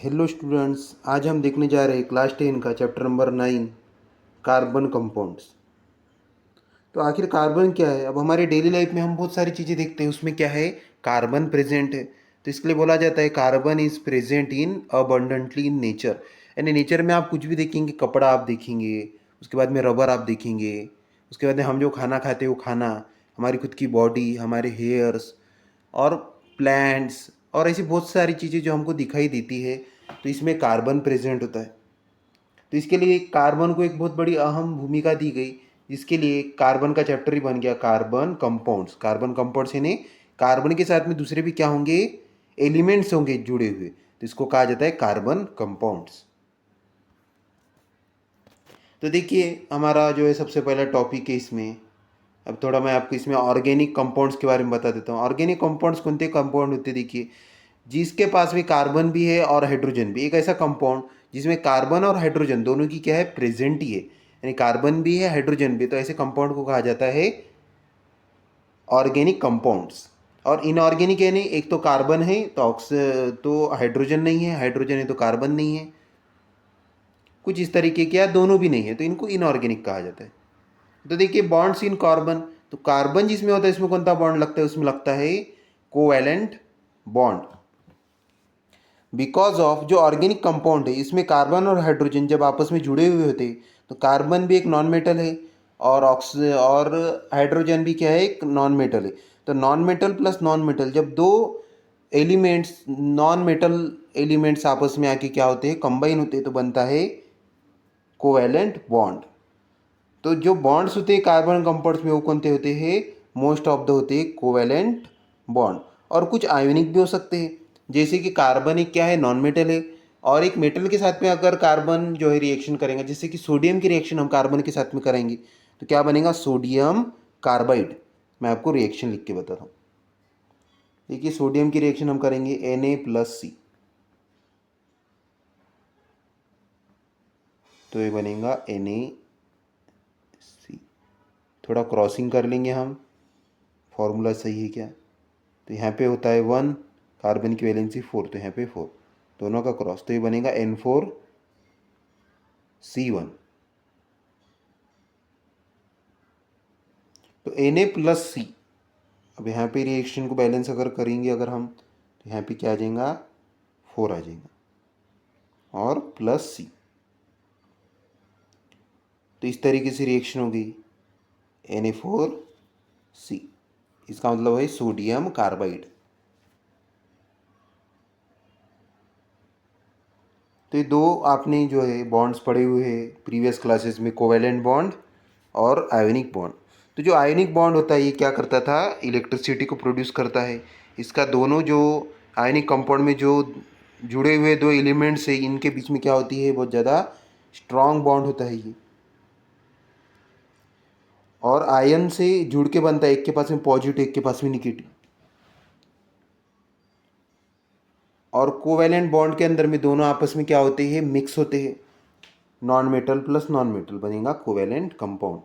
Hello students, आज हम देखने जा रहे हैं क्लास 10 का चैप्टर नंबर 9 कार्बन कंपाउंड्स। तो आखिर कार्बन क्या है? अब हमारे डेली लाइफ में हम बहुत सारी चीज़ें देखते हैं, उसमें क्या है, कार्बन प्रेजेंट है। तो इसके लिए बोला जाता है carbon is present in abundantly in nature. यानी नेचर में आप कुछ भी देखेंगे, कपड़ा आप देखेंगे, उसके बाद में रबर आप देखेंगे, उसके बाद में हम जो खाना खाते हैं वो खाना, हमारी खुद की बॉडी, हमारे हेयर्स और प्लांट्स और ऐसी बहुत सारी चीज़ें जो हमको दिखाई देती है, तो इसमें कार्बन प्रेजेंट होता है। तो इसके लिए कार्बन को एक बहुत बड़ी अहम भूमिका दी गई, जिसके लिए कार्बन का चैप्टर ही बन गया कार्बन कंपाउंड्स। कार्बन कंपाउंड्स यानी कार्बन के साथ में दूसरे भी क्या होंगे, एलिमेंट्स होंगे जुड़े हुए, तो इसको कहा जाता है कार्बन कंपाउंड्स। तो देखिए हमारा जो है सबसे पहला टॉपिक है इसमें। अब थोड़ा मैं आपको इसमें ऑर्गेनिक कंपाउंड्स के बारे में बता देता हूँ। ऑर्गेनिक कंपाउंड्स कौन से कंपाउंड होते हैं? देखिए, जिसके पास में कार्बन भी है और हाइड्रोजन भी, एक ऐसा कंपाउंड जिसमें कार्बन और हाइड्रोजन दोनों की क्या है, प्रेजेंट ही है, यानी कार्बन भी है हाइड्रोजन भी, तो ऐसे कंपाउंड को कहा जाता है ऑर्गेनिक कंपाउंड्स। और इनऑर्गेनिक यानी एक तो कार्बन है तो हाइड्रोजन नहीं है, हाइड्रोजन है तो कार्बन नहीं है, कुछ इस तरीके के, या दोनों भी नहीं है, तो इनको इनऑर्गेनिक कहा जाता है। तो देखिए बॉन्ड्स इन कार्बन, तो कार्बन जिसमें होता है इसमें कौन सा बॉन्ड लगता है? उसमें लगता है कोवैलेंट बॉन्ड। बिकॉज ऑफ जो ऑर्गेनिक कंपाउंड है इसमें कार्बन और हाइड्रोजन जब आपस में जुड़े हुए होते हैं, तो कार्बन भी एक नॉन मेटल है और और हाइड्रोजन भी क्या है, एक नॉन मेटल है। तो non metal plus non metal, जब दो एलिमेंट्स, नॉन मेटल एलिमेंट्स आपस में आके क्या होते हैं, कंबाइन होते हैं, तो बनता है कोवैलेंट बॉन्ड। तो जो बॉन्ड्स होते हैं कार्बन कंपाउंड्स में वो कौन से होते हैं? मोस्ट ऑफ द होते हैं कोवैलेंट बॉन्ड। और कुछ आयोनिक भी हो सकते हैं, जैसे कि कार्बन एक क्या है, नॉन मेटल है, और एक मेटल के साथ में अगर कार्बन जो है रिएक्शन करेंगे, जैसे कि सोडियम की रिएक्शन हम कार्बन के साथ में करेंगे, तो क्या बनेगा, सोडियम कार्बाइड। मैं आपको रिएक्शन लिख के बताता हूँ। देखिए सोडियम की रिएक्शन हम करेंगे Na+C, तो ये बनेगा Na। थोड़ा क्रॉसिंग कर लेंगे हम, फॉर्मूला सही है क्या? तो यहाँ पे होता है 1, कार्बन की वैलेंसी 4, तो यहाँ पे 4, दोनों का क्रॉस, तो ये बनेगा N4C1। तो Na+C, अब यहाँ पे रिएक्शन को बैलेंस अगर करेंगे अगर हम, तो यहाँ पे क्या आ जाएगा, 4 आ जाएगा और +C। तो इस तरीके से रिएक्शन होगी Na4C, इसका मतलब है सोडियम कार्बाइड। तो ये दो आपने जो है बॉन्ड्स पढ़े हुए हैं प्रीवियस क्लासेस में, कोवैलेंट बॉन्ड और आयोनिक बॉन्ड। तो जो आयोनिक बॉन्ड होता है ये क्या करता था, इलेक्ट्रिसिटी को प्रोड्यूस करता है। इसका दोनों जो आयोनिक कंपाउंड में जो जुड़े हुए दो एलिमेंट्स है, इनके बीच में क्या होती है, बहुत ज़्यादा स्ट्रॉन्ग बॉन्ड होता है ये, और आयन से जुड़ के बनता है, एक के पास में पॉजिटिव एक के पास में निगेटिव। और कोवैलेंट बॉन्ड के अंदर में दोनों आपस में क्या होते हैं, मिक्स होते हैं, non metal plus non metal बनेगा कोवैलेंट कंपाउंड।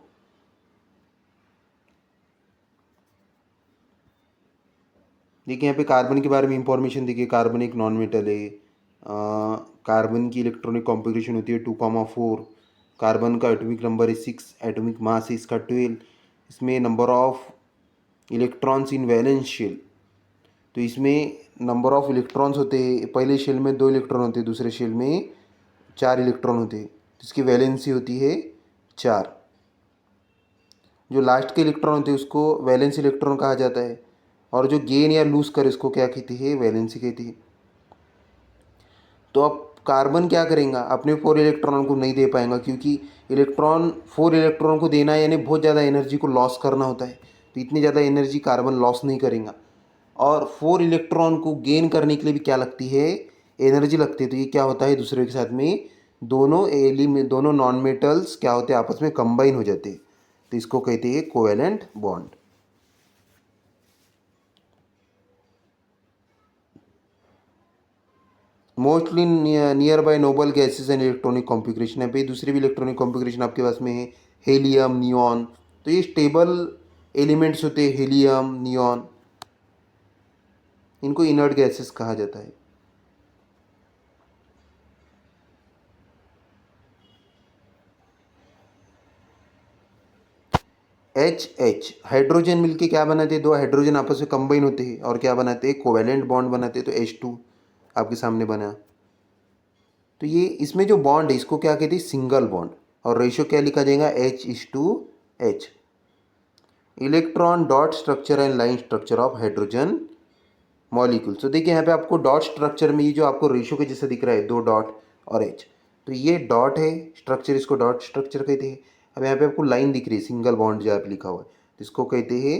देखिए यहाँ पे कार्बन के बारे में इंफॉर्मेशन देखिए, कार्बन एक नॉन मेटल है। कार्बन की इलेक्ट्रॉनिक कॉन्फ़िगरेशन होती है 2,4। कार्बन का एटॉमिक नंबर है 6, एटॉमिक मास है इसका 12। इसमें number of electrons in valence shell, तो इसमें नंबर ऑफ इलेक्ट्रॉन्स होते हैं, पहले शेल में 2 इलेक्ट्रॉन होते हैं, दूसरे शेल में 4 इलेक्ट्रॉन होते हैं, जिसकी वैलेंसी होती है 4। जो लास्ट के इलेक्ट्रॉन होते हैं उसको वैलेंस इलेक्ट्रॉन कहा जाता है, और जो गेन या लूज करे उसको क्या कहती है, वैलेंसी कहती है। तो अब कार्बन क्या करेगा, अपने 4 इलेक्ट्रॉन को नहीं दे पाएगा, क्योंकि इलेक्ट्रॉन 4 इलेक्ट्रॉन को देना यानी बहुत ज़्यादा एनर्जी को लॉस करना होता है, तो इतनी ज़्यादा एनर्जी कार्बन लॉस नहीं करेगा। और 4 इलेक्ट्रॉन को गेन करने के लिए भी क्या लगती है, एनर्जी लगती है। तो ये क्या होता है, दूसरे के साथ में दोनों नॉन मेटल्स क्या होते हैं, आपस में कंबाइन हो जाते हैं, तो इसको कहते हैं covalent bond. Mostly near by noble gases and electronic configuration है पे, दूसरी भी इलेक्ट्रॉनिक कॉन्फ़िगरेशन आपके पास में है, हेलियम, नियॉन। तो ये स्टेबल एलिमेंट्स होते हैं, हेलियम, नियॉन, इनको इनर्ट गैसेस कहा जाता है। एच हाइड्रोजन मिलके क्या बनाते हैं, दो हाइड्रोजन आपस में कंबाइन होते हैं और क्या बनाते हैं, कोवेलेंट बॉन्ड बनाते हैं, तो H2 आपके सामने बना। तो ये इसमें जो बॉन्ड है इसको क्या कहते हैं, सिंगल बॉन्ड, और रेशियो क्या लिखा जाएगा, H/H। Electron dot structure and line structure of hydrogen molecule. तो देखिए यहाँ पे आपको डॉट स्ट्रक्चर में ये जो आपको रेशियो के जैसे दिख रहा है, दो डॉट और H, तो ये डॉट है स्ट्रक्चर, इसको डॉट स्ट्रक्चर कहते हैं। अब यहाँ पे आपको लाइन दिख रही है, सिंगल बॉन्ड जो आप लिखा हुआ है, तो इसको कहते हैं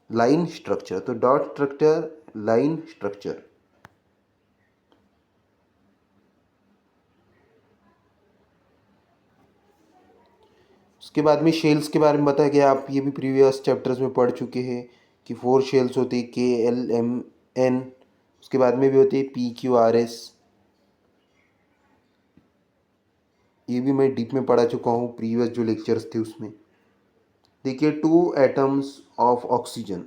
लाइन स्ट्रक्चर। तो डॉट स्ट्रक्चर, लाइन स्ट्रक्चर। उसके बाद में शेल्स के बारे में बताया गया, आप ये भी प्रीवियस चैप्टर्स में पढ़ चुके हैं कि 4 शेल्स होती है, KLMN। उसके बाद में भी होती है PQRS, ये भी मैं डीप में पढ़ा चुका हूँ प्रीवियस जो लेक्चर्स थे उसमें। देखिए 2 एटम्स ऑफ ऑक्सीजन,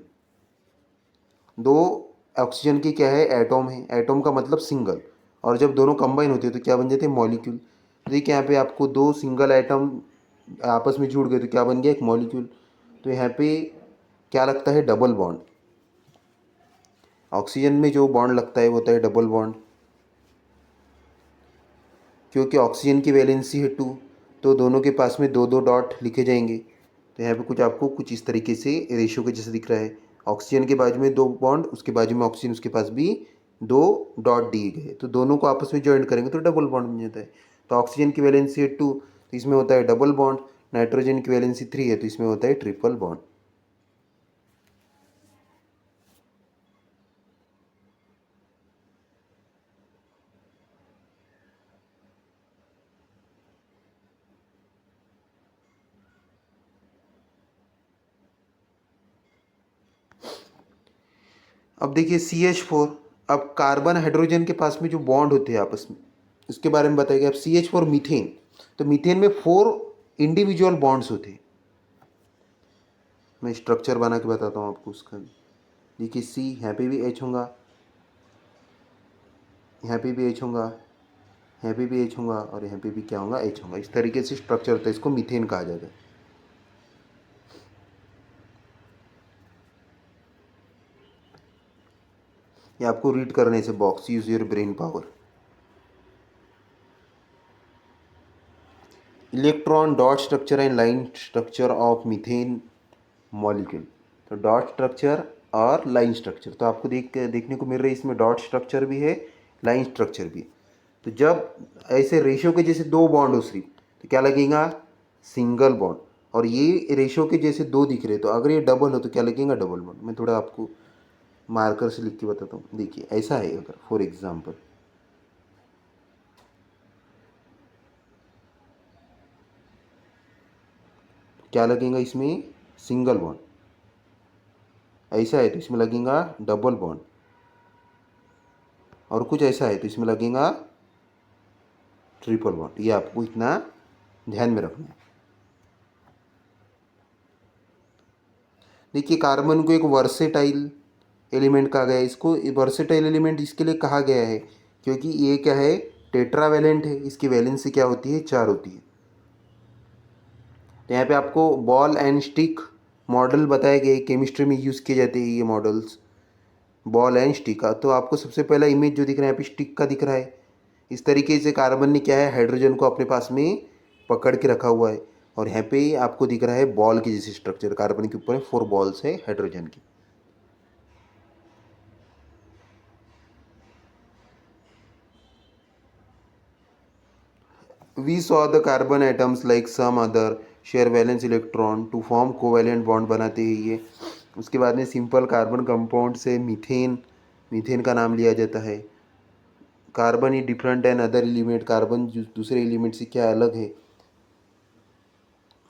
दो ऑक्सीजन की क्या है, एटॉम है। एटॉम का मतलब सिंगल, और जब दोनों कंबाइन होते हैं तो क्या बन जाते हैं, मॉलिक्यूल। देखिए यहाँ पे आपको दो सिंगल एटम आपस में जुड़ गए तो क्या बन गया, एक मॉलिक्यूल। तो यहाँ पे क्या लगता है, डबल बॉन्ड। ऑक्सीजन में जो बॉन्ड लगता है वो होता है डबल बॉन्ड, क्योंकि ऑक्सीजन की वैलेंसी है 2, तो दोनों के पास में दो दो डॉट लिखे जाएंगे। तो यहाँ पे कुछ आपको कुछ इस तरीके से रेशियो के जैसे दिख रहा है, ऑक्सीजन के बाजू में दो बॉन्ड, उसके बाजू में ऑक्सीजन, उसके पास भी दो डॉट दिए गए, तो दोनों को आपस में ज्वाइन करेंगे तो डबल बॉन्ड बन जाता है। तो ऑक्सीजन की वैलेंसी है 2, तो इसमें होता है डबल बॉन्ड। नाइट्रोजन की वैलेंसी 3 है, तो इसमें होता है ट्रिपल बॉन्ड। अब देखिए CH4, अब कार्बन हाइड्रोजन के पास में जो बॉन्ड होते हैं आपस में, उसके बारे में बताएगा। अब CH4 मीथेन, तो मीथेन में 4 इंडिविजुअल बॉन्ड्स होते हैं। मैं स्ट्रक्चर बना के बताता हूँ आपको उसका। देखिए C, यहाँ पे भी H होगा, यहाँ पे भी H होगा, यहाँ पे भी H होगा, और यहाँ पे भी क्या होगा, H होगा। इस तरीके से स्ट्रक्चर होता है, इसको मीथेन कहा जाता है। ये आपको रीड करने से box, use your brain power. Electron dot structure and line structure of methane molecule. तो डॉट स्ट्रक्चर और लाइन स्ट्रक्चर, तो आपको देखने को मिल रही है, इसमें डॉट स्ट्रक्चर भी है, लाइन स्ट्रक्चर भी है। तो जब ऐसे रेशियो के जैसे दो बॉन्ड हो सिर्फ, तो क्या लगेगा, सिंगल बॉन्ड। और ये रेशियो के जैसे दो दिख रहे, तो अगर ये डबल हो तो क्या लगेगा, डबल बॉन्ड। मैं थोड़ा आपको मार्कर से लिख के बताता हूँ। देखिए ऐसा है, अगर फॉर एग्जाम्पल क्या लगेगा, इसमें सिंगल बॉन्ड। ऐसा है तो इसमें लगेगा डबल बॉन्ड, और कुछ ऐसा है तो इसमें लगेगा ट्रिपल बॉन्ड। ये आपको इतना ध्यान में रखना है। देखिए कार्बन को एक वर्सेटाइल एलिमेंट कहा गया है। इसको वर्सेटाइल एलिमेंट इसके लिए कहा गया है क्योंकि ये क्या है, टेट्रावैलेंट है, इसकी वैलेंसी क्या होती है, 4 होती है। तो यहाँ पे आपको बॉल एंड स्टिक मॉडल बताए गए, केमिस्ट्री में यूज़ किए जाते हैं ये मॉडल्स, बॉल एंड स्टिक का। तो आपको सबसे पहला इमेज जो दिख रहा है यहाँ पे स्टिक का दिख रहा है। इस तरीके से कार्बन ने क्या है, हाइड्रोजन को अपने पास में पकड़ के रखा हुआ है, और यहाँ पे आपको दिख रहा है बॉल की जैसे स्ट्रक्चर, कार्बन के ऊपर 4 बॉल्स है हाइड्रोजन की। We saw the carbon atoms like some other share valence electron to form covalent bond बनाते हैं ये। उसके बाद में सिंपल कार्बन कंपाउंड से मीथेन, मीथेन का नाम लिया जाता है। Carbon is different and other element, carbon दूसरे एलिमेंट से क्या अलग है।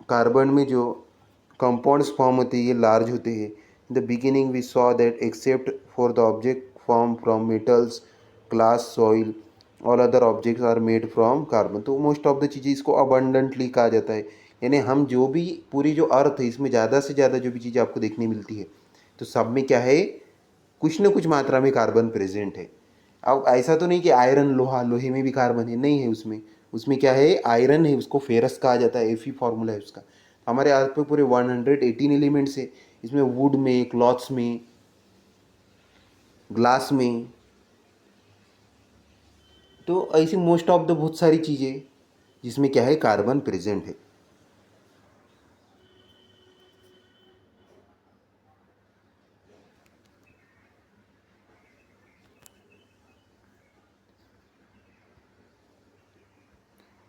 कार्बन में जो कंपाउंड्स फॉर्म होते हैं ये लार्ज होते हैं। In the beginning we saw that except for the object form from metals, glass, soil, all other objects are made from carbon. तो मोस्ट ऑफ द चीज़ें इसको अबंडेंटली कहा जाता है, यानी हम जो भी पूरी जो अर्थ है इसमें ज़्यादा से ज़्यादा जो भी चीज़ें आपको देखने मिलती है, तो सब में क्या है, कुछ न कुछ मात्रा में कार्बन प्रेजेंट है। अब ऐसा तो नहीं कि आयरन लोहा, लोहे में भी कार्बन है, नहीं है उसमें। उसमें क्या है, आयरन है, उसको फेरस कहा जाता है, Fe फॉर्मूला है उसका। हमारे आज पे पूरे 118 एलिमेंट्स है, इसमें वुड में, क्लॉथ्स में, ग्लास में, तो ऐसी मोस्ट ऑफ द बहुत सारी चीज़ें जिसमें क्या है, कार्बन प्रेजेंट है।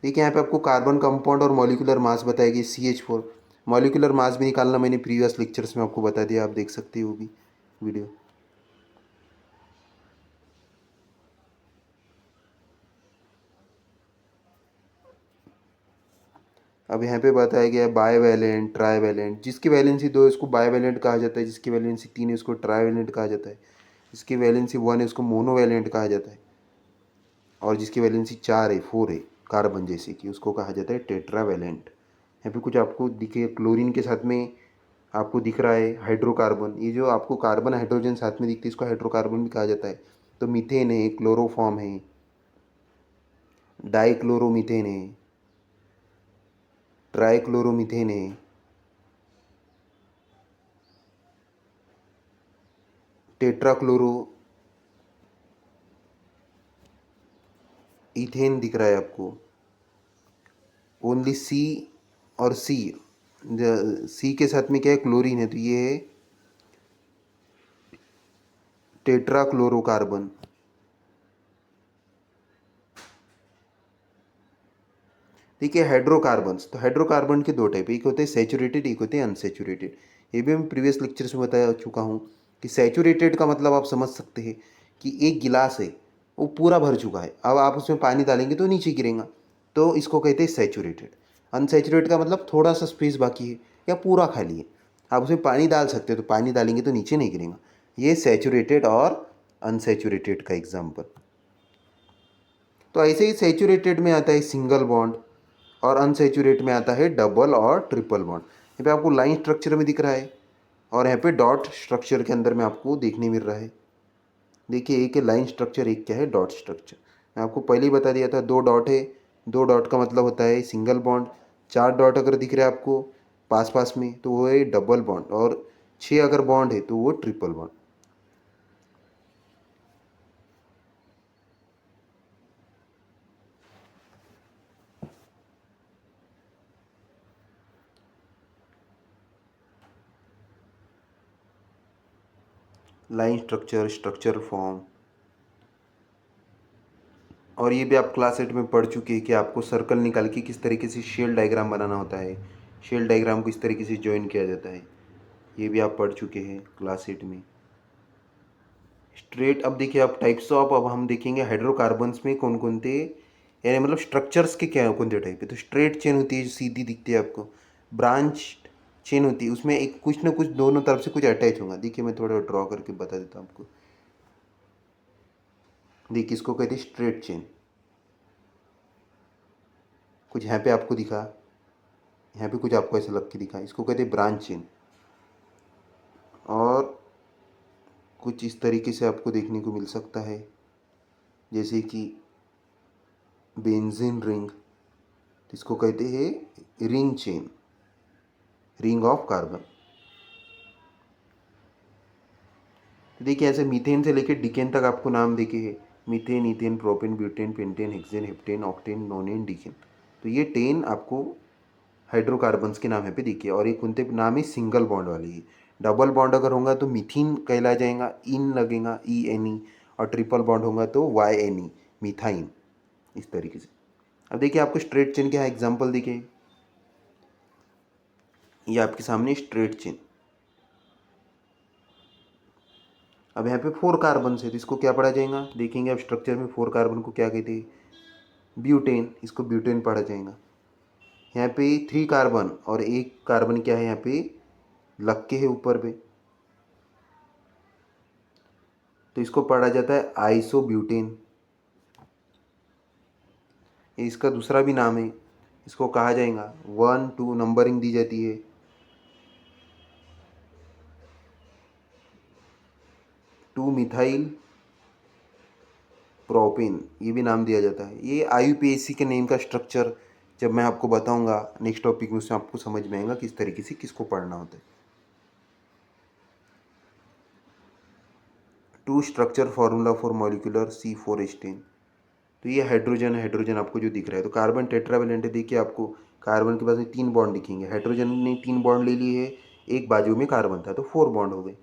देखिए यहाँ पे आपको कार्बन कंपाउंड और मॉलिक्यूलर मास बताएगी CH4। मॉलिक्यूलर मास भी निकालना मैंने प्रीवियस लेक्चर्स में आपको बता दिया, आप देख सकते हो भी वीडियो। अब यहाँ पे बताया गया है बाईवैलेंट, ट्राईवैलेंट। जिसकी वैलेंसी 2 है उसको बाईवैलेंट कहा जाता है, जिसकी वैलेंसी 3 है उसको ट्राईवैलेंट कहा जाता है, जिसकी वैलेंसी 1 है उसको मोनोवैलेंट कहा जाता है, और जिसकी वैलेंसी 4 है, 4 है, कार्बन जैसे कि, उसको कहा जाता है टेट्रावैलेंट। यहाँ पे कुछ आपको दिखे, क्लोरीन के साथ में आपको दिख रहा है हाइड्रोकार्बन। ये जो आपको कार्बन हाइड्रोजन साथ में दिखती है इसको हाइड्रोकार्बन भी कहा जाता है। तो मीथेन है, क्लोरोफॉर्म है, डाइक्लोरोमीथेन है, ट्राइक्लोरोमीथेन है, टेट्राक्लोरो इथेन दिख रहा है आपको। ओनली सी और सी के साथ में क्या है, क्लोरीन है, तो ये है टेट्राक्लोरोकार्बन। ठीक है, हाइड्रोकार्बन्स, तो हाइड्रोकार्बन के दो टाइप, एक होते हैं सैचुरेटेड, एक होते हैं अनसैचुरेटेड। ये भी मैं प्रीवियस लेक्चर्स में बता चुका हूँ कि सैचुरेटेड का मतलब आप समझ सकते हैं कि एक गिलास है, वो पूरा भर चुका है, अब आप उसमें पानी डालेंगे तो नीचे गिरेगा, तो इसको कहते हैं सैचुरेटेड। अनसैचुरेटेड का मतलब थोड़ा सा स्पेस बाकी है या पूरा खाली है, आप उसमें पानी डाल सकते हो, तो पानी डालेंगे तो नीचे नहीं गिरेगा। ये सैचुरेटेड और अनसैचुरेटेड का एग्जाम्पल। तो ऐसे ही सैचुरेटेड में आता है सिंगल बॉन्ड, और अनसैचुरेट में आता है डबल और ट्रिपल बॉन्ड। यहाँ पे आपको लाइन स्ट्रक्चर में दिख रहा है, और यहाँ पे डॉट स्ट्रक्चर के अंदर में आपको देखने मिल रहा है। देखिए, एक है लाइन स्ट्रक्चर, एक क्या है डॉट स्ट्रक्चर। मैं आपको पहले ही बता दिया था, 2 डॉट है, 2 डॉट का मतलब होता है सिंगल बॉन्ड। 4 डॉट अगर दिख रहा है आपको पास पास में तो वो है डबल बॉन्ड, और 6 अगर बॉन्ड है तो वो triple bond. Line structure, structure form, और ये भी आप क्लास 8 में पढ़ चुके हैं कि आपको सर्कल निकाल के किस तरीके से शेल डायग्राम बनाना होता है, शेल डायग्राम को इस तरीके से ज्वाइन किया जाता है, ये भी आप पढ़ चुके हैं क्लास 8 में। स्ट्रेट, अब देखिए आप टाइप्स ऑफ, अब हम देखेंगे हाइड्रोकार्बन्स में कौन कौन थे, यानी मतलब स्ट्रक्चर्स के क्या कौन से टाइप है। तो स्ट्रेट चेन होती है जो सीधी दिखती है आपको, ब्रांच चेन होती है उसमें एक कुछ ना कुछ दोनों तरफ से कुछ अटैच होगा। देखिए मैं थोड़ा ड्रॉ करके बता देता हूँ आपको। देखिए इसको कहते हैं स्ट्रेट चेन, कुछ यहाँ पे आपको दिखा, यहाँ पे कुछ आपको ऐसा लग के दिखा, इसको कहते हैं ब्रांच चेन। और कुछ इस तरीके से आपको देखने को मिल सकता है, जैसे कि बेंजीन रिंग, इसको कहते हैं ring chain, ring of carbon. तो देखिए ऐसे मीथेन से लेकर डिकेन तक आपको नाम देखे हैं, methane, ethane, propane, butane, pentane, hexane, heptane, octane, nonane, decane. तो ये 10 आपको हाइड्रोकार्बन्स के नाम यहाँ पे देखिए, और एक उनके नाम है सिंगल बॉन्ड वाले ही। डबल बॉन्ड अगर होगा तो मीथीन कहला जाएगा, इन लगेगा ENE, और ट्रिपल बॉन्ड होगा तो YNE, मीथाइन, इस तरीके से। अब देखिए आपको स्ट्रेट चेन के यहाँ एग्जाम्पल दिखे, ये आपके सामने स्ट्रेट चेन। अब यहाँ पे 4 कार्बन है तो इसको क्या पढ़ा जाएगा, देखेंगे अब स्ट्रक्चर में 4 कार्बन को क्या कहते हैं, ब्यूटेन, इसको ब्यूटेन पढ़ा जाएगा। यहाँ पे 3 कार्बन और एक कार्बन क्या है यहाँ पे लग के है ऊपर पे, तो इसको पढ़ा जाता है आइसोब्यूटेन। ये इसका दूसरा भी नाम है, इसको कहा जाएगा 1 2 नंबरिंग दी जाती है, 2 मिथाइल प्रोपेन, ये भी नाम दिया जाता है। ये IUPAC के नेम का स्ट्रक्चर जब मैं आपको बताऊंगा नेक्स्ट टॉपिक में, उसमें आपको समझ में आएगा किस तरीके से किसको पढ़ना होता है। Two structure formula for molecular C4H10। तो ये हाइड्रोजन, हाइड्रोजन आपको जो दिख रहा है, तो कार्बन टेट्रावेलेंट है। देखिए आपको कार्बन के पास में 3 बॉन्ड दिखेंगे, हाइड्रोजन ने 3 बॉन्ड ले लिए है, एक बाजू में कार्बन था, तो 4 बॉन्ड हो गए।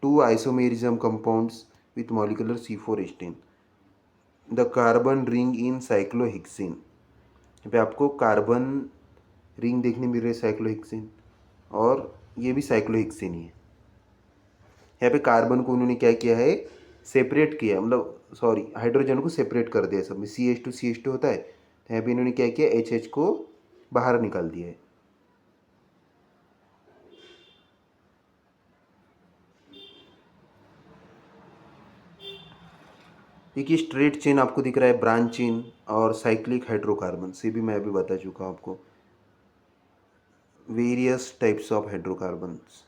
Two isomerism compounds with molecular C4H10। The carbon ring in cyclohexane. यहाँ पे आपको कार्बन रिंग देखने मिल रही है साइक्लोहेक्सेन, और ये भी साइक्लोहेक्सेन ही है। यहाँ पे कार्बन को उन्होंने क्या किया है, सेपरेट किया, मतलब सॉरी हाइड्रोजन को सेपरेट कर दिया सब में। CH2 होता है, तो यहाँ पे इन्होंने क्या किया, HH को बाहर निकाल दिया है। देखिए स्ट्रेट चेन आपको दिख रहा है, ब्रांच चेन और साइक्लिक हाइड्रोकार्बन से भी मैं अभी बता चुका हूँ आपको। Various types of hydrocarbons,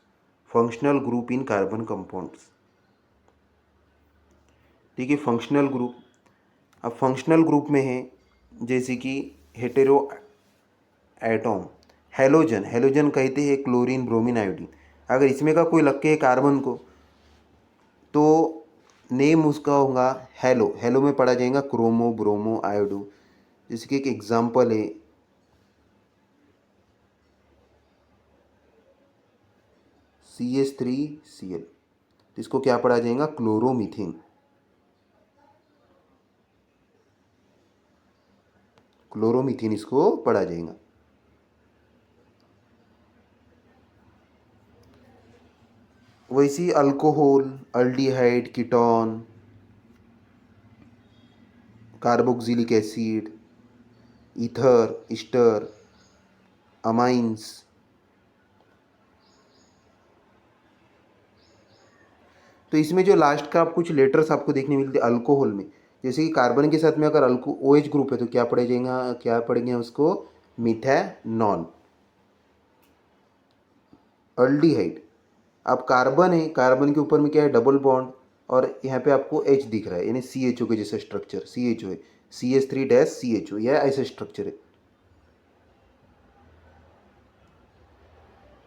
functional group in carbon compounds. देखिए फंक्शनल ग्रुप, अब फंक्शनल ग्रुप में है जैसे कि हेटेरो एटॉम, हेलोजन, हेलोजन कहते हैं क्लोरीन ब्रोमीन आयोडीन। अगर इसमें का कोई लग के है कार्बन को, तो नेम उसका होगा हेलो, हेलो में पढ़ा जाएगा क्रोमो ब्रोमो आयोडो। जैसे कि एक एग्जांपल है CH3Cl, इसको क्या पढ़ा जाएगा, क्लोरोमीथेन, क्लोरोमीथेन इसको पढ़ा जाएगा। वैसी alcohol, aldehyde, ketone, carboxylic acid, ether, Easter, amines. तो इसमें जो लास्ट का कुछ लेटर्स आपको देखने मिलते हैं अल्कोहल में, जैसे कि कार्बन के साथ में अगर अल्को OH ग्रुप है तो क्या पढ़े जाएगा, क्या पढ़ेंगे उसको, मिथेनॉल। अल्डिहाइड, अब कार्बन है, कार्बन के ऊपर में क्या है, डबल बॉन्ड, और यहाँ पे आपको H दिख रहा है, यानी CHO के जैसा स्ट्रक्चर, CHO है, CH3-CHO, यह ऐसा स्ट्रक्चर है।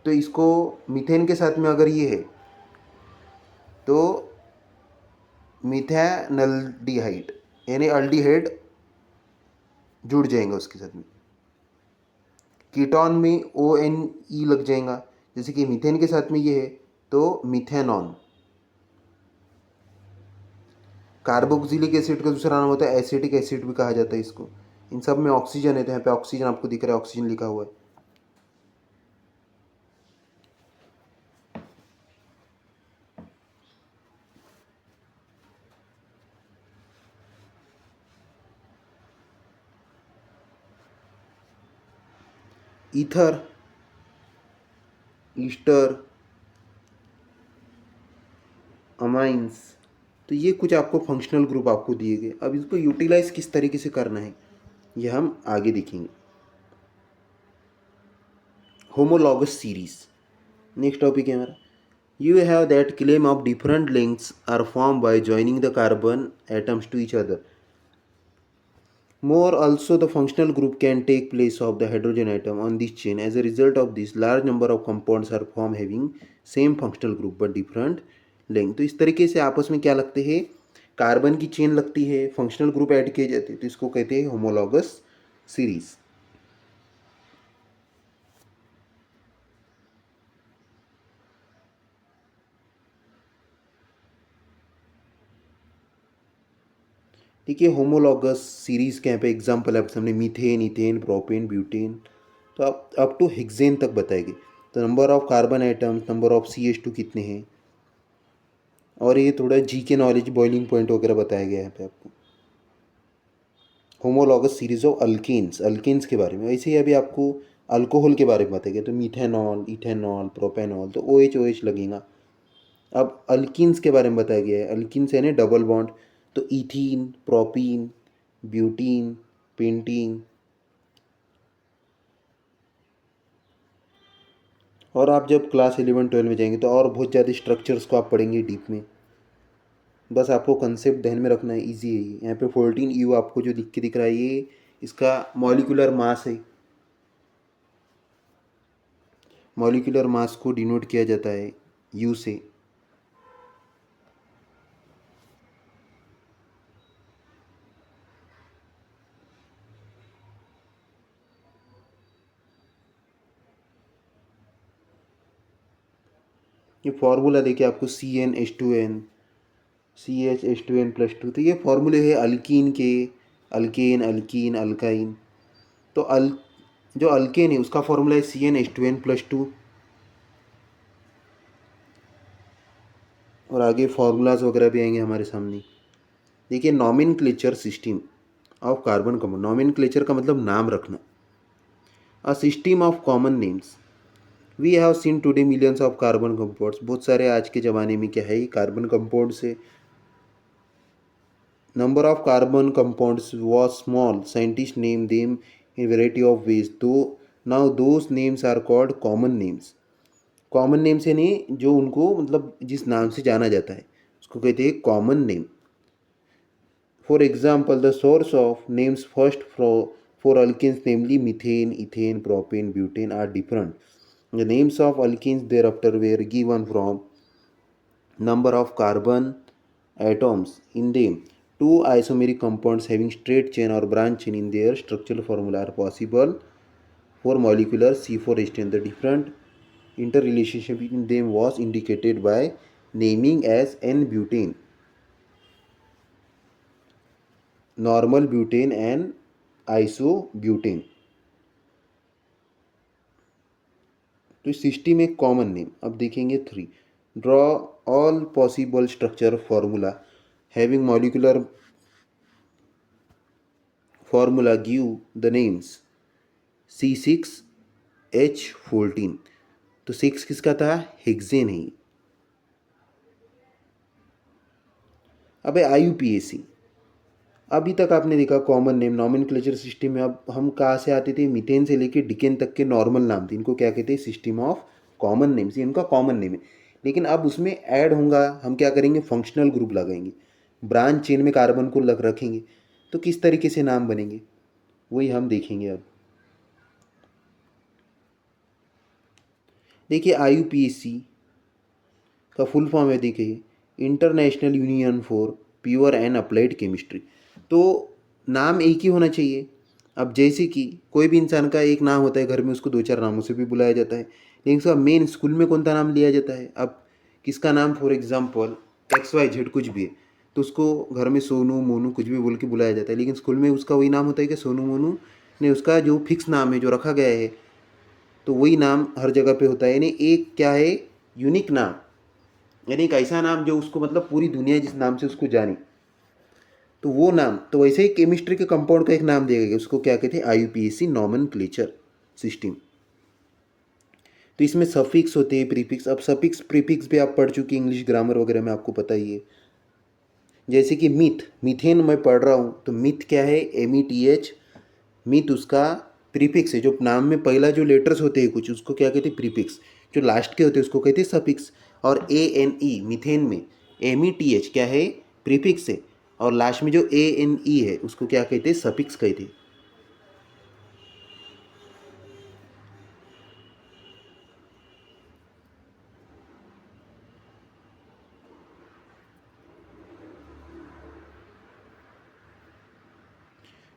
तो इसको मीथेन के साथ में अगर ये है तो मिथेनल्डिहाइड, यानी अल्डिहाइड जुड़ जाएंगे उसके साथ में। कीटोन में ONE लग जाएगा, जैसे कि मीथेन के साथ में ये है तो मिथेनॉन। कार्बोक्सिलिक एसिड का दूसरा नाम होता है एसिटिक एसिड भी कहा जाता है इसको। इन सब में ऑक्सीजन है, तो यहाँ पे ऑक्सीजन आपको दिख रहा है, ऑक्सीजन लिखा हुआ है। ईथर, ईस्टर, अमाइंस, तो ये कुछ आपको फंक्शनल ग्रुप आपको दिए गए। अब इसको यूटिलाइज किस तरीके से करना है ये हम आगे देखेंगे। होमोलॉगस सीरीज नेक्स्ट टॉपिक है हमारा। You have that claim of different lengths are formed by joining the carbon atoms to each other. More also, the functional group can take place of the hydrogen atom on this chain. As a result of this, large number of compounds are formed having same functional group but different length. तो इस तरीके से आपस में क्या लगते हैं, carbon की चेन लगती है, फंक्शनल ग्रुप ऐड किए जाते हैं, तो इसको कहते हैं होमोलॉगस सीरीज। ठीक है, होमोलॉगस सीरीज के यहाँ पे एग्जाम्पल है आपके सामने, मीथेन, इथेन, प्रोपेन, ब्यूटेन, तो आप अप टू हेक्सेन तक बताएंगे। तो number of carbon atoms, number of CH2 कितने हैं, और ये थोड़ा जी के नॉलेज, बॉइलिंग पॉइंट वगैरह बताया गया है यहाँ पे आपको। Homologous series of alkanes, alkanes के बारे में। वैसे ही अभी आपको अल्कोहल के बारे में बताया गया, तो मीथेनॉल, इथेनॉल, प्रोपेनॉल, तो OH लगेगा। अब अल्किन्स के बारे में बताया गया है, अल्किन्स यानी डबल बॉन्ड, तो इथीन, प्रोपीन, ब्यूटीन, पेंटीन। और आप जब क्लास 11-12 में जाएंगे तो और बहुत ज़्यादा स्ट्रक्चर्स को आप पढ़ेंगे डीप में। बस आपको कंसेप्ट ध्यान में रखना है, इजी है ये। यहाँ पे 14U आपको जो लिख के दिख रहा है ये इसका मॉलिक्यूलर मास है। मॉलिक्यूलर मास को डिनोट किया जाता है U से। ये फॉर्मूला देखिए आपको CnH2n, CH2n+2, तो ये फॉर्मूले है अल्कीन के, अल्केन, अल्कीन, अल्काइन। तो जो अल्केन है उसका फॉर्मूला है CnH2n+2। और आगे फार्मूलाज वगैरह भी आएंगे हमारे सामने। देखिए nomenclature system of carbon compound. Nomenclature का मतलब नाम रखना। A system of common names. We have seen today millions of carbon compounds. बहुत सारे आज के ज़माने में क्या है, कार्बन कंपाउंड से number of carbon compounds was small. Scientists name them in variety of ways. Though now those names are called common names. Common name से नहीं, जो उनको मतलब जिस नाम से जाना जाता है उसको कहते हैं common name. For example the source of names first for alkanes namely methane, ethane, propane, butane are different. The names of alkanes there after were given from number of carbon atoms in them. Two isomeric compounds having straight chain or branch chain in their structural formula are possible for molecular C4H10. The different interrelationship between them was indicated by naming as N-butane, normal butane and isobutane. तो system एक common name. अब देखेंगे 3, draw all possible structure formula having molecular formula give the names C6H14। तो 6 किसका था, hexane है। अब IUPAC। अभी तक आपने देखा कॉमन नेम नॉमेनक्लेचर सिस्टम में। अब हम कहाँ से आते थे, मीथेन से लेके डिकेन तक के नॉर्मल नाम थे, इनको क्या कहते हैं, सिस्टम ऑफ कॉमन नेम्स। ये इनका कॉमन नेम है। लेकिन अब उसमें ऐड होगा, हम क्या करेंगे, फंक्शनल ग्रुप लगाएंगे, ब्रांच चेन में कार्बन को लग रखेंगे, तो किस तरीके से नाम बनेंगे वही हम देखेंगे। अब देखिए IUPAC का फुल फॉर्म है, देखिए international union for pure and applied chemistry. तो नाम एक ही होना चाहिए। अब जैसे कि कोई भी इंसान का एक नाम होता है, घर में उसको 2-4 नामों से भी बुलाया जाता है, लेकिन उसका मेन स्कूल में कौन सा नाम लिया जाता है। अब किसका नाम फॉर एग्जाम्पल XYZ कुछ भी है, तो उसको घर में सोनू, मोनू कुछ भी बोल के बुलाया जाता है, लेकिन स्कूल में उसका वही नाम होता है कि सोनू, मोनू नहीं, उसका जो फिक्स नाम है जो रखा गया है, तो वही नाम हर जगह पे होता है। यानी एक क्या है, यूनिक नाम, यानी एक ऐसा नाम जो उसको मतलब पूरी दुनिया जिस नाम से उसको जाने, तो वो नाम। तो वैसे ही केमिस्ट्री के कंपाउंड का एक नाम दिया गया, उसको क्या कहते हैं, IUPAC नॉमेनक्लेचर सिस्टम। तो इसमें सफिक्स होते हैं, प्रीफिक्स। अब सफिक्स प्रीफिक्स भी आप पढ़ चुके इंग्लिश ग्रामर वगैरह में, आपको पता ही है। जैसे कि मिथ, मीथेन मैं पढ़ रहा हूँ, तो मिथ क्या है, METH। मिथ उसका प्रीफिक्स है। जो नाम में पहला जो लेटर्स होते हैं कुछ, उसको क्या कहते हैं, प्रीफिक्स। जो लास्ट के होते हैं उसको कहते हैं सफिक्स। और ANE मीथेन में METH क्या है, प्रीफिक्स है। और लास्ट में जो ANE है उसको क्या कहते हैं, सफिक्स कहते हैं।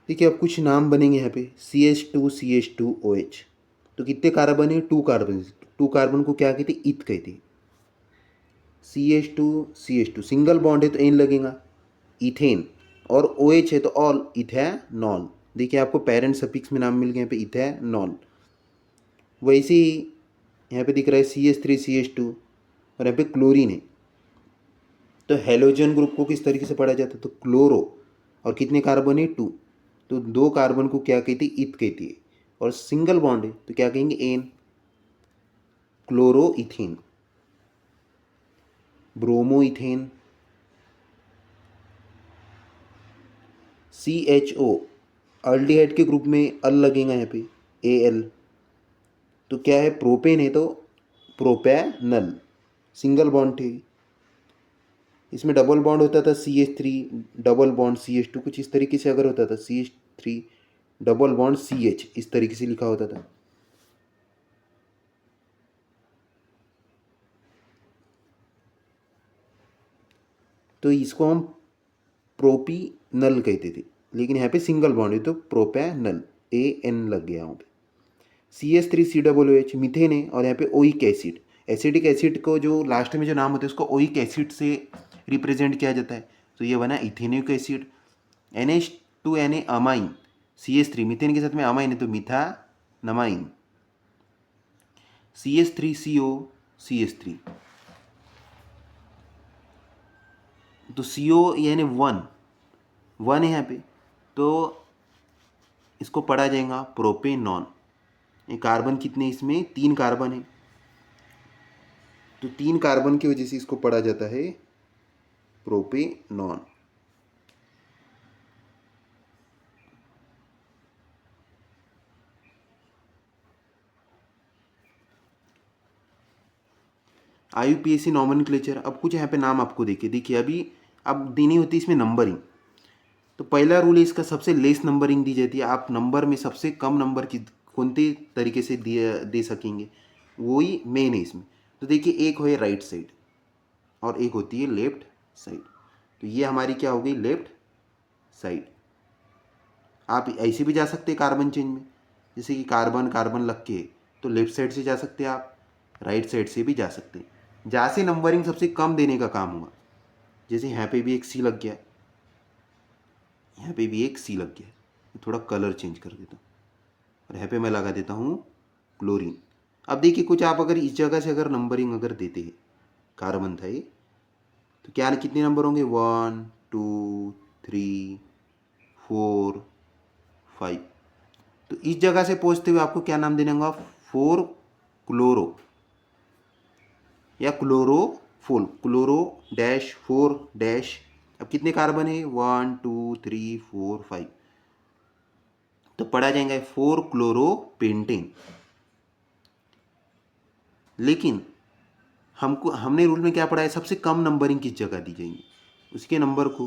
देखिए अब कुछ नाम बनेंगे यहाँ पे, CH2CH2OH। तो कितने कार्बन है, 2 कार्बन। 2 कार्बन को क्या कहते हैं, ईथ कहते हैं। CH2CH2 सिंगल बॉन्ड है तो एन लगेगा, इथेन। और OH है तो ऑल, इथेनॉल। देखिए आपको पेरेंट सफिक्स में नाम मिल गए यहाँ पे, इथेनॉल। वैसे ही यहाँ पे दिख रहा है CH3CH2, और यहाँ पे क्लोरीन है। तो हेलोजन ग्रुप को किस तरीके से पढ़ा जाता है, तो क्लोरो। और कितने कार्बन है, 2। तो 2 कार्बन को क्या कहती है, इथ कहती है। और सिंगल बॉन्ड है तो क्या कहेंगे, एन, chloro ethane. Bromo ethane. CHO aldehyde के ग्रुप में अल लगेगा यहाँ पे, AL। तो क्या है, प्रोपेन है तो प्रोपैनल, सिंगल बॉन्ड है। इसमें डबल बॉन्ड होता था CH3 डबल बॉन्ड CH2, कुछ इस तरीके से अगर होता था CH3 डबल बॉन्ड CH, इस तरीके से लिखा होता था। तो इसको हम प्रोपीनल कहते थे, लेकिन यहाँ पे सिंगल बॉन्ड है तो प्रोपैनल, AN लग गया वहाँ पे। CH3COOH मीथेन है, और यहाँ पे ओइक एसिड, एसिडिक एसिड को जो लास्ट में जो नाम होता है उसको ओइक एसिड से रिप्रेजेंट किया जाता है। तो ये बना ethnic acid. NH2Na amine, CH3 methane के साथ में अमाइन है तो मिथानमाइन, CH3CO CH3, तो CO यानी वन है यहाँ पे, तो इसको पढ़ा जाएगा प्रोपेनॉन। ये कार्बन कितने, इसमें 3 कार्बन है, तो 3 कार्बन की वजह से इसको पढ़ा जाता है प्रोपेनॉन। IUPAC nomenclature. अब कुछ यहाँ पे नाम आपको देखिए अभी अब देनी होती है इसमें नंबरिंग। तो पहला रूल है इसका, सबसे लेस नंबरिंग दी जाती है। आप नंबर में सबसे कम नंबर की कौनते तरीके से दे सकेंगे, वही मेन है इसमें। तो देखिए एक है राइट साइड और एक होती है लेफ्ट साइड, तो ये हमारी क्या हो गई, लेफ्ट साइड। आप ऐसे भी जा सकते हैं कार्बन चेन में, जैसे कि कार्बन कार्बन लग के, तो लेफ्ट साइड से जा सकते हैं आप, राइट साइड से भी जा सकते हैं। जहाँ से नंबरिंग सबसे कम देने का काम हुआ, जैसे यहाँ पे भी एक C लग गया, यहाँ पे भी एक C लग गया, थोड़ा कलर चेंज कर देता हूँ, और यहाँ पे मैं लगा देता हूँ क्लोरीन। अब देखिए कुछ आप अगर इस जगह से अगर नंबरिंग अगर देते हैं, कार्बन था ये, तो क्या कितने नंबर होंगे, 1 2 3 4 5। तो इस जगह से पहुँचते हुए आपको क्या नाम देना होगा, 4 क्लोरो या क्लोरोफोल, क्लोरो डैश 4 डैश। अब कितने कार्बन है, 1 2 3 4 5, तो पढ़ा जाएगा 4 क्लोरोपेंटेन। लेकिन हमने रूल में क्या पढ़ा है, सबसे कम नंबरिंग किस जगह दी जाएगी, उसके नंबर को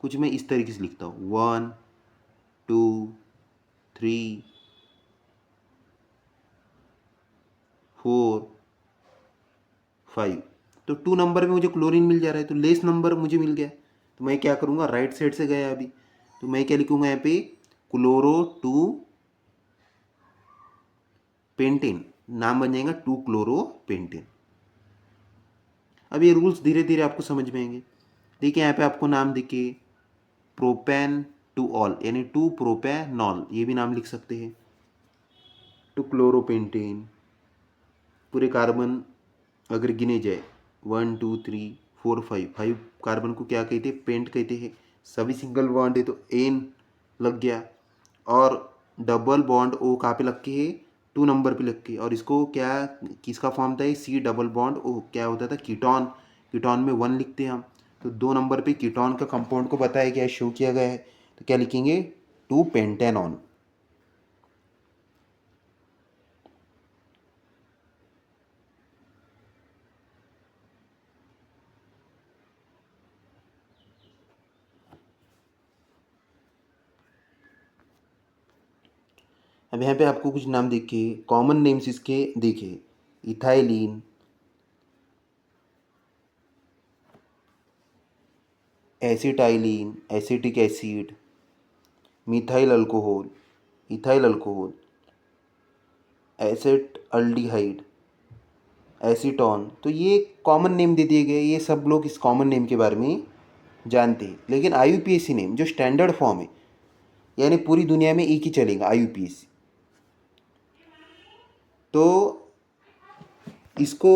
कुछ मैं इस तरीके से लिखता हूँ, 1 2 3 4 5। तो 2 नंबर में मुझे क्लोरीन मिल जा रहा है, तो लेस नंबर मुझे मिल गया। तो मैं क्या करूँगा, राइट साइड से गया अभी, तो मैं क्या लिखूँगा यहाँ पे, क्लोरो 2 पेंटेन, नाम बन जाएगा 2 क्लोरो पेंटेन। अब ये रूल्स धीरे धीरे आपको समझ में आएंगे। देखिए यहाँ पे आपको नाम देखिए, प्रोपेन टू ऑल यानी 2 प्रोपेनॉल, ये भी नाम लिख सकते हैं, 2 क्लोरोपेंटेन। पूरे कार्बन अगर गिने जाए 1 2 3 4 5, 5 कार्बन को क्या कहते हैं, पेंट कहते हैं। सभी सिंगल बॉन्ड है तो एन लग गया, और डबल बॉन्ड ओ कहाँ पे लग के है, 2 नंबर पे लग के, और इसको क्या किसका फॉर्म था, C डबल बॉन्ड ओ, क्या होता था, कीटोन। कीटोन में 1 लिखते हैं हम, तो 2 नंबर पे कीटोन का कंपाउंड को बताया गया है, शो किया गया है, तो क्या लिखेंगे, 2 पेंटेनॉन। अब यहाँ पे आपको कुछ नाम देखिए, कॉमन नेम्स इसके देखिए, ethylene, acetylene acetic acid, methyl alcohol, ethyl alcohol, asset aldehyde, acetone. तो ये कॉमन नेम दे दिए गए, ये सब लोग इस कॉमन नेम के बारे में जानते हैं। लेकिन IUPAC नेम जो स्टैंडर्ड फॉर्म है, यानी पूरी दुनिया में एक ही चलेगा IUPAC, तो इसको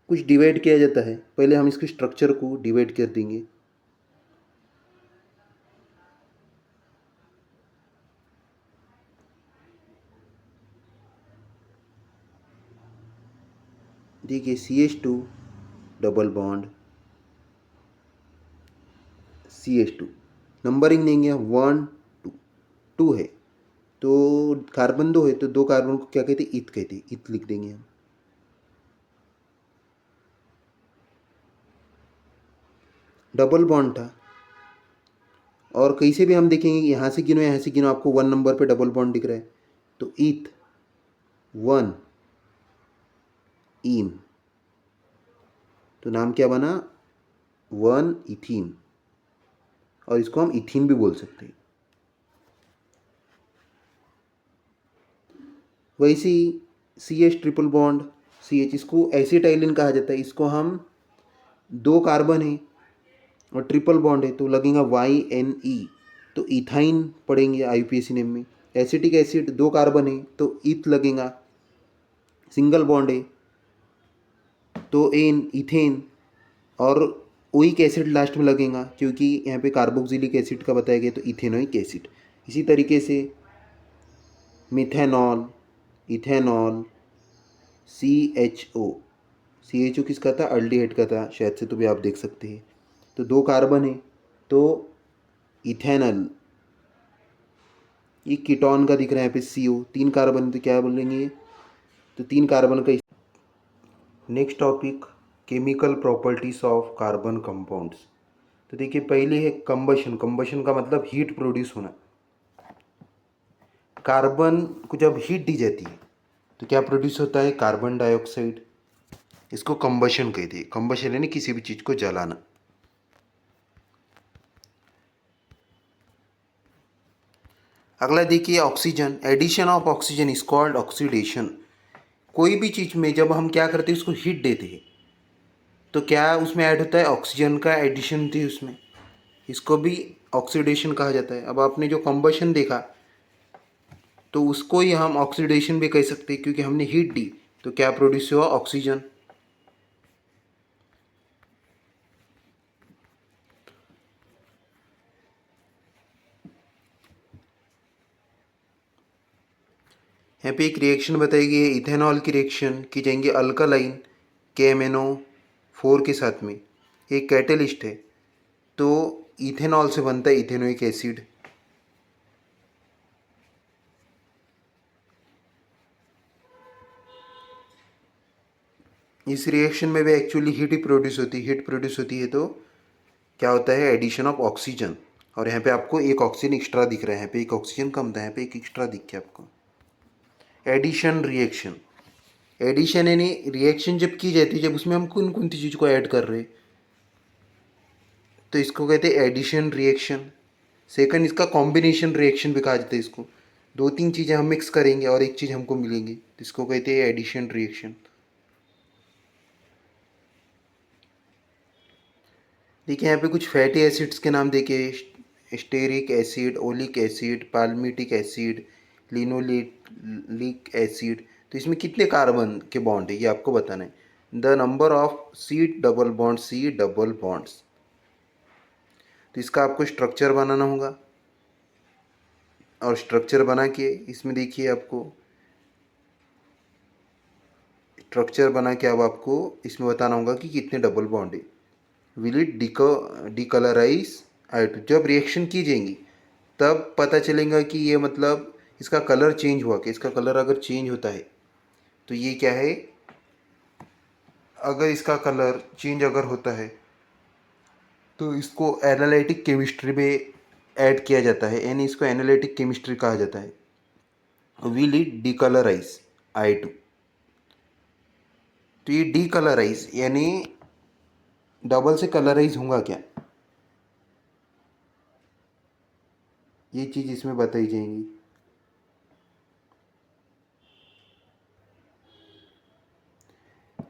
कुछ डिवाइड किया जाता है। पहले हम इसके स्ट्रक्चर को डिवाइड कर देंगे। देखिए CH2 double bond CH2, numbering देंगे 1 2, 2 है तो कार्बन 2 है, तो 2 कार्बन को क्या कहते हैं, इत कहते हैं, इत लिख देंगे हम। डबल बॉन्ड था। और कहीं से भी हम देखेंगे कि यहाँ से गिनो आपको 1 नंबर पे डबल बॉन्ड दिख रहा है, तो ईथ 1 ईन, तो नाम क्या बना, 1 इथीन, और इसको हम इथीन भी बोल सकते हैं। वैसे ही CH ट्रिपल बॉन्ड CH, इसको एसिटाइलिन कहा जाता है। इसको हम 2 कार्बन है और ट्रिपल बॉन्ड है तो लगेगा YNE, तो इथाइन पढ़ेंगे IUPAC नेम में। एसिटिक एसिड 2 कार्बन है तो ईथ लगेगा, सिंगल बॉन्ड है तो एन इथेन, और ओइक एसिड लास्ट में लगेगा क्योंकि यहाँ पे कार्बोक्सिलिक एसिड का बताया गया तो इथेनोइक एसिड। इसी तरीके से मिथेनॉल, इथेनॉल, CHO किसका था, अल्डिहाइड का था शायद से, तो भी आप देख सकते हैं। तो 2 कार्बन है तो इथेनल, ये कीटोन का दिख रहा है यहाँ पे CO, 3 कार्बन है तो क्या बोलेंगे, तो 3 कार्बन का। Next topic, chemical properties of carbon compounds. तो देखिए पहले है कंबशन। कंबशन का मतलब हीट प्रोड्यूस होना। कार्बन को जब हीट दी जाती है तो क्या प्रोड्यूस होता है, कार्बन डाइऑक्साइड। इसको कंबशन कहते हैं। कंबशन यानी किसी भी चीज़ को जलाना। अगला देखिए oxygen. Addition of oxygen is called oxidation. कोई भी चीज़ में जब हम क्या करते हैं, उसको हीट देते हैं तो क्या उसमें ऐड होता है, ऑक्सीजन का एडिशन होती है उसमें, इसको भी ऑक्सीडेशन कहा जाता है। अब आपने जो कंबशन देखा तो उसको ही हम ऑक्सीडेशन भी कह सकते हैं क्योंकि हमने हीट दी तो क्या प्रोड्यूस हुआ, ऑक्सीजन। यहाँ पे एक रिएक्शन बताई गई है, इथेनॉल की रिएक्शन की जाएंगे अल्कालाइन KMnO4 के साथ में। एक कैटेलिस्ट है तो इथेनॉल से बनता है इथेनोइक एसिड। इस रिएक्शन में भी एक्चुअली हीट ही प्रोड्यूस होती है। हीट प्रोड्यूस होती है तो क्या होता है, एडिशन ऑफ ऑक्सीजन। और यहाँ पे आपको एक ऑक्सीजन एक्स्ट्रा दिख रहा है, यहाँ पे एक ऑक्सीजन कम था, यहाँ पे एक एक्स्ट्रा दिख गया आपको। Addition reaction. एडिशन यानी रिएक्शन जब की जाती है जब उसमें हम कौन कौन सी चीज़ को ऐड कर रहे हैं, तो इसको कहते हैं एडिशन रिएक्शन। सेकंड, इसका कॉम्बिनेशन रिएक्शन भी कहा जाता है इसको। 2-3 चीज़ें हम मिक्स करेंगे और एक चीज़ हमको मिलेंगी तो इसको कहते हैं एडिशन रिएक्शन। देखिए यहाँ पे कुछ फैटी एसिड्स के नाम देखिए, stearic acid, oleic acid, palmitic acid, linoleic acid. तो इसमें कितने कार्बन के बॉन्ड है ये आपको बताना है। The number of C double bonds. तो इसका आपको स्ट्रक्चर बनाना होगा और स्ट्रक्चर बना के इसमें देखिए आपको स्ट्रक्चर बना के अब आपको इसमें बताना होगा कि कितने डबल बॉन्ड है। विल इट डिकलराइज आइट, जब रिएक्शन की जाएंगी तब पता चलेगा कि ये मतलब इसका कलर चेंज हुआ। कि इसका कलर अगर चेंज होता है तो ये क्या है, अगर इसका कलर चेंज अगर होता है तो इसको एनालिटिक केमिस्ट्री में ऐड किया जाता है, यानी इसको एनालिटिक केमिस्ट्री कहा जाता है। विल इट डिकलराइज I2, तो ये डिकलराइज यानी डबल से कलराइज होगा क्या, ये चीज़ इसमें बताई जाएंगी।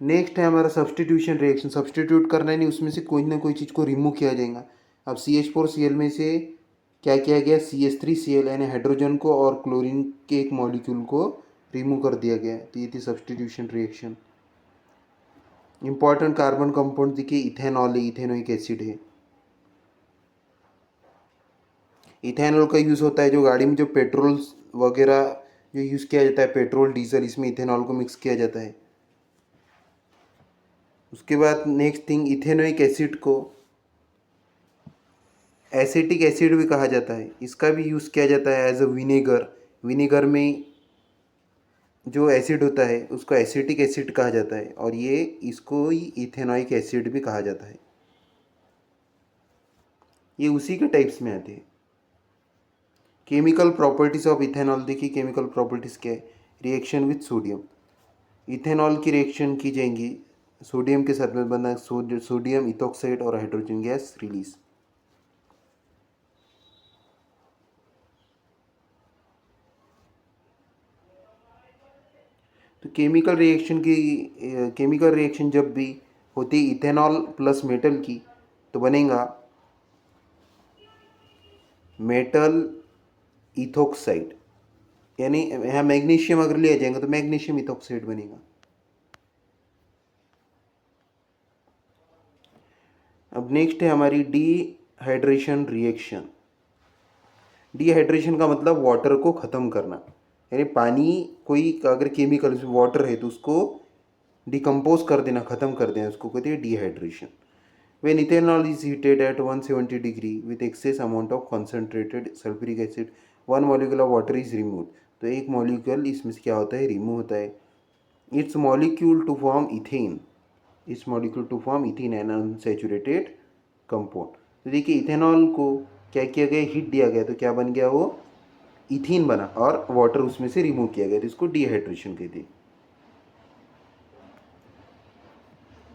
नेक्स्ट है हमारा सब्सटीट्यूशन रिएक्शन। सब्सटीट्यूट करना है नहीं, उसमें से कोई ना कोई चीज़ को रिमूव किया जाएगा। अब CH4Cl में से क्या किया गया, CH3Cl यानी हाइड्रोजन को और क्लोरीन के एक मॉलिक्यूल को रिमूव कर दिया गया। तो ये थी substitution reaction. Important carbon compound देखिए, इथेनॉल है, इथेनोइक एसिड है। इथेनॉल का यूज़ होता है जो गाड़ी में जो पेट्रोल वगैरह जो यूज़ किया जाता है, पेट्रोल डीजल, इसमें इथेनॉल को मिक्स किया जाता है। उसके बाद नेक्स्ट थिंग, इथेनोइक एसिड को एसिटिक एसिड भी कहा जाता है। इसका भी यूज़ किया जाता है एज अ विनेगर। विनेगर में जो एसिड होता है उसको एसिटिक एसिड कहा जाता है और ये इसको ही इथेनोइक एसिड भी कहा जाता है। ये उसी के टाइप्स में आते हैं। केमिकल प्रॉपर्टीज ऑफ इथेनॉल, देखिए केमिकल प्रॉपर्टीज़ क्या है। रिएक्शन विथ सोडियम, इथेनॉल की रिएक्शन की जाएंगी, सोडियम के साथ में बना सोडियम इथोक्साइड और हाइड्रोजन गैस रिलीज। तो केमिकल रिएक्शन जब भी होती है इथेनॉल प्लस मेटल की, तो बनेगा मेटल इथोक्साइड, यानी यहाँ मैग्नीशियम अगर लिया जाएगा तो मैग्नीशियम इथोक्साइड बनेगा। अब नेक्स्ट है हमारी डीहाइड्रेशन रिएक्शन। डीहाइड्रेशन का मतलब वाटर को ख़त्म करना, यानी पानी कोई अगर केमिकल वाटर है तो उसको डिकम्पोज कर देना, ख़त्म कर देना, उसको कहते हैं dehydration. When ethanol is heated at 170 degree with excess amount of concentrated sulfuric acid, one molecule of water is removed। तो एक मॉलिक्यूल इसमें से क्या होता है, रिमूव होता है। It's molecule to form ethane, इस molecule to form ethane an unsaturated compound. तो देखिए इथेनॉल को क्या किया गया, हीट दिया गया, तो क्या बन गया, वो इथीन बना और वाटर उसमें से रिमूव किया गया, तो इसको डिहाइड्रेशन कहते हैं।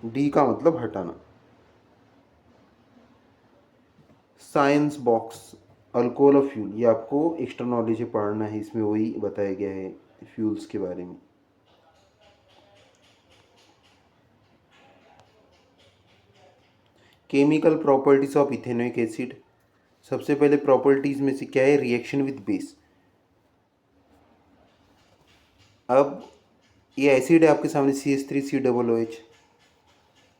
डी का मतलब हटाना। साइंस बॉक्स, अल्कोहल और फ्यूल, ये आपको एक्स्ट्रा नॉलेज पढ़ना है, इसमें वही बताया गया है फ्यूल्स के बारे में। Chemical properties of ethanoic acid, सबसे पहले प्रॉपर्टीज में से क्या है, रिएक्शन विद बेस। अब ये एसिड है आपके सामने CH3COOH,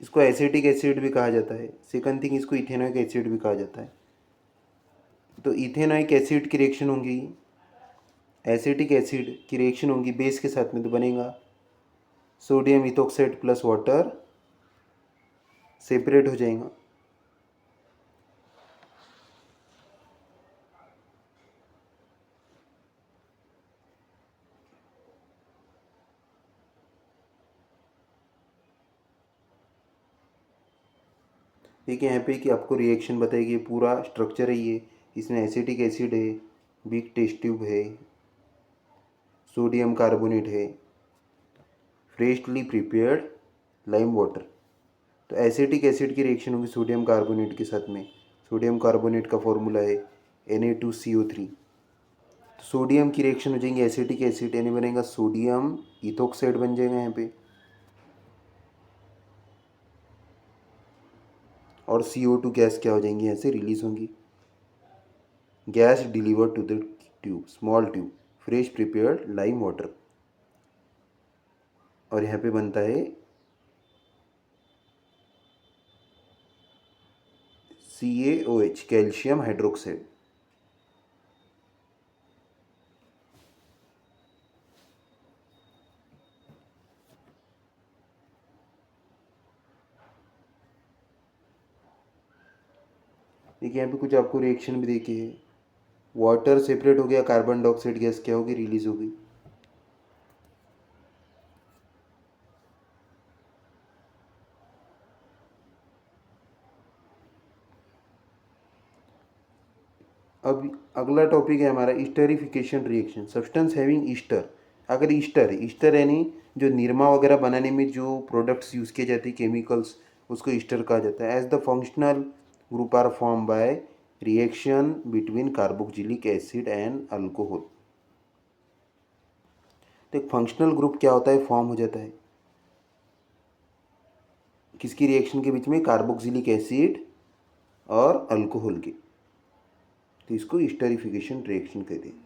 इसको एसिटिक एसिड भी कहा जाता है। सेकंड थिंग, इसको इथेनोइक एसिड भी कहा जाता है। तो इथेनोइक एसिड की रिएक्शन होंगी, एसिटिक एसिड की रिएक्शन होंगी बेस के साथ में, तो बनेगा sodium ethoxide plus water separate हो जाएगा। देखिए यहाँ पे कि आपको रिएक्शन बताएगी, पूरा स्ट्रक्चर है ये। इसमें एसिटिक एसिड है, बिग टेस्ट ट्यूब है, सोडियम कार्बोनेट है, फ्रेशली प्रिपेयर्ड लाइम वाटर। तो एसिटिक एसिड की रिएक्शन होगी सोडियम कार्बोनेट के साथ में। सोडियम कार्बोनेट का फॉर्मूला है Na2CO3। तो सोडियम की रिएक्शन हो जाएंगी एसिटिक एसिड, यानी बनेगा सोडियम इथोक्साइड बन जाएगा यहाँ पे, और CO2 गैस क्या हो जाएंगी, यहाँ से रिलीज होंगी। Gas deliver to the tube, small tube, fresh prepared lime water, और यहाँ पे बनता है CaOH, कैल्शियम हाइड्रोक्साइड। देखिए यहाँ पे कुछ आपको रिएक्शन भी देखी है। वाटर सेपरेट हो गया, कार्बन डाइऑक्साइड गैस क्या होगी, रिलीज होगी। अब अगला टॉपिक है हमारा ईस्टरिफिकेशन रिएक्शन। सब्सटेंस हैविंग ईस्टर, अगर ईस्टर है, ईस्टर यानी जो निरमा वगैरह बनाने में जो प्रोडक्ट्स यूज़ किए जाते हैं केमिकल्स, उसको ईस्टर कहा जाता है। As the functional group are form by reaction between carboxylic acid and alcohol. तो एक फंक्शनल ग्रुप क्या होता है, फॉर्म हो जाता है किसकी रिएक्शन के बीच में, कार्बोक्सिलिक एसिड और अल्कोहल के, तो इसको ईस्टरिफिकेशन रिएक्शन कहते हैं।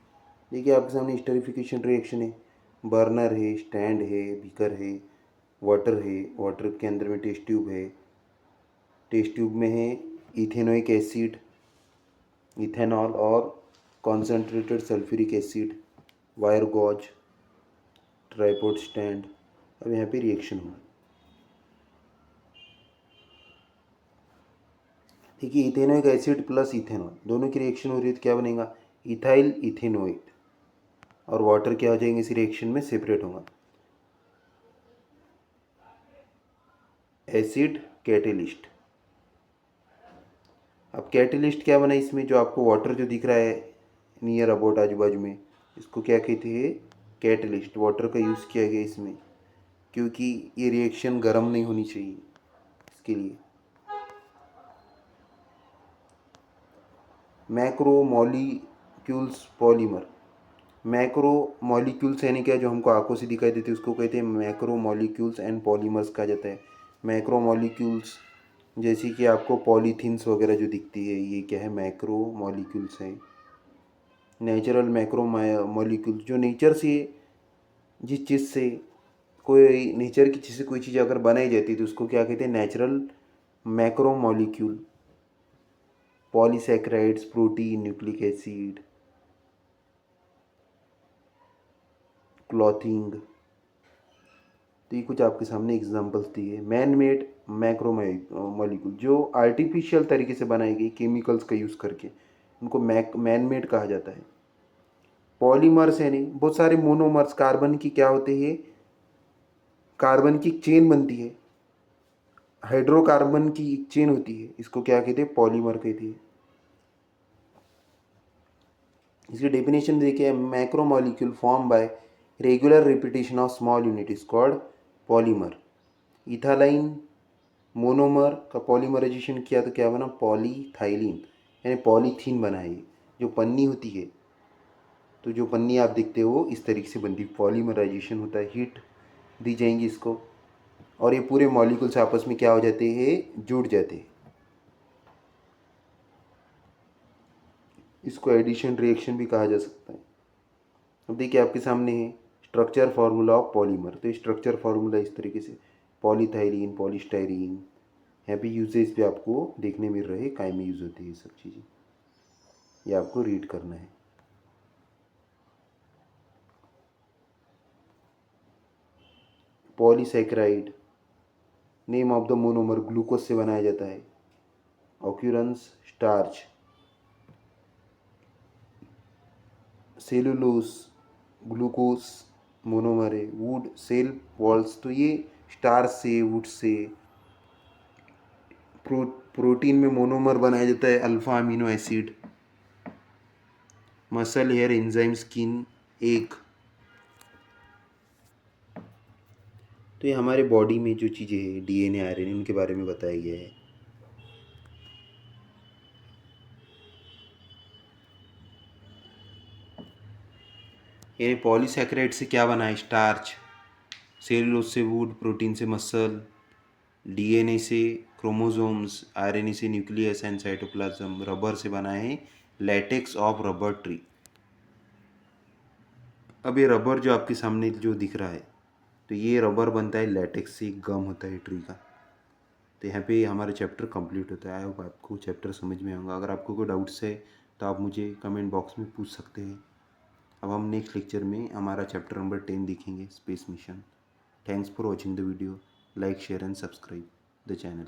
देखिए आपके सामने ईस्टरिफिकेशन रिएक्शन है, बर्नर है, स्टैंड है, बीकर है, वाटर है, वाटर के अंदर में टेस्ट ट्यूब है, टेस्ट ट्यूब में है इथेनोइक एसिड, इथेनॉल और concentrated sulphuric acid, wire gauze, tripod stand. अब यहाँ पे रिएक्शन हुआ, देखिए इथेनोइक एसिड प्लस इथेनॉल दोनों की रिएक्शन हो रही है, तो क्या बनेगा, इथाइल इथेनोइक, और वाटर क्या हो जाएंगे इस रिएक्शन में, सेपरेट होगा। Acid catalyst. अब कैटलिस्ट क्या बना इसमें, जो आपको वाटर जो दिख रहा है नियर अबाउट आजू बाजू में, इसको क्या कहते हैं, कैटलिस्ट। वाटर का यूज़ किया गया इसमें क्योंकि ये रिएक्शन गर्म नहीं होनी चाहिए, इसके लिए। Macromolecules polymer. मैक्रोमोलिक्यूल्स यानी क्या, जो हमको आंखों से दिखाई देते हैं उसको कहते हैं मैक्रोमोलिक्यूल्स एंड पॉलीमर्स कहा जाता है। मैक्रोमोलिक्यूल्स जैसे कि आपको पॉलीथीन्स वगैरह जो दिखती है, ये क्या है, मैक्रोमोलिक्यूल्स है। नेचुरल मैक्रोमोलिक्यूल्स, जो नेचर से, जिस चीज़ से, कोई नेचर की चीज़ से कोई चीज़ अगर बनाई जाती है तो उसको क्या कहते हैं, natural macromolecule. Polysaccharides, protein, nucleic acid, clothing. तो ये कुछ आपके सामने एग्जांपल्स दिए। मैन मेड मैक्रोमोलिक्यूल, जो आर्टिफिशियल तरीके से बनाई गई केमिकल्स का यूज़ करके, उनको मैन मेड कहा जाता है। पॉलीमर्स यानी बहुत सारे मोनोमर्स, कार्बन की क्या होते हैं, कार्बन की चेन बनती है, हाइड्रोकार्बन की एक चेन होती है, इसको क्या कहते हैं, पॉलीमर कहते हैं। इसकी डेफिनेशन देखिए, macromolecule form by regular repetition of small unit is called polymer. Ethylene monomer का पॉलीमराइजेशन किया तो क्या बना, पॉलीथाइलिन, यानी पॉलीथीन बना है। जो पन्नी होती है, तो जो पन्नी आप देखते हो इस तरीके से बनती है, पॉलीमराइजेशन होता है। हीट दी जाएंगी इसको, और ये पूरे मॉलिक्यूल्स आपस में क्या हो जाते हैं, जुड़ जाते हैं। इसको एडिशन रिएक्शन भी कहा जा सकता है। अब देखिए आपके सामने है स्ट्रक्चर फार्मूला ऑफ पॉलीमर। तो स्ट्रक्चर फार्मूला इस तरीके से, पॉलीथाइलिन, पॉलीस्टाइरीन। यहाँ पे यूजेस भी आपको देखने मिल रहे हैं, काय में यूज़ होती है ये सब चीज़ें, ये आपको रीड करना है। Polysaccharide, name of the monomer, glucose से बनाया जाता है। Occurrence, starch. Cellulose, glucose monomer है। वुड, सेल वॉल्स, तो ये स्टार्च से, वुड से। प्रोटीन में मोनोमर बनाया जाता है, alpha amino acid. Muscle, hair, enzyme, skin, egg. तो ये हमारे बॉडी में जो चीज़ें हैं, डीएनए, आरएनए, उनके बारे में बताया गया है। ये पॉलीसैकेराइड से क्या बना है, स्टार्च। सेलुलोज से वुड, प्रोटीन से मसल, डीएनए से क्रोमोसोम्स, आरएनए से न्यूक्लियस एंड साइटोप्लाज्म, रबर से बना है लैटेक्स ऑफ रबर ट्री। अब ये रबर जो आपके सामने जो दिख रहा है, तो ये रबर बनता है लैटेक्स से, गम होता है ट्री का। तो यहाँ पे हमारा चैप्टर कंप्लीट होता है। आई होप आपको चैप्टर समझ में आऊँगा। अगर आपको कोई डाउट्स है तो आप मुझे कमेंट बॉक्स में पूछ सकते हैं। अब हम नेक्स्ट लेक्चर में हमारा चैप्टर नंबर 10 देखेंगे, space mission. Thanks for watching the video. Like, share and subscribe the channel.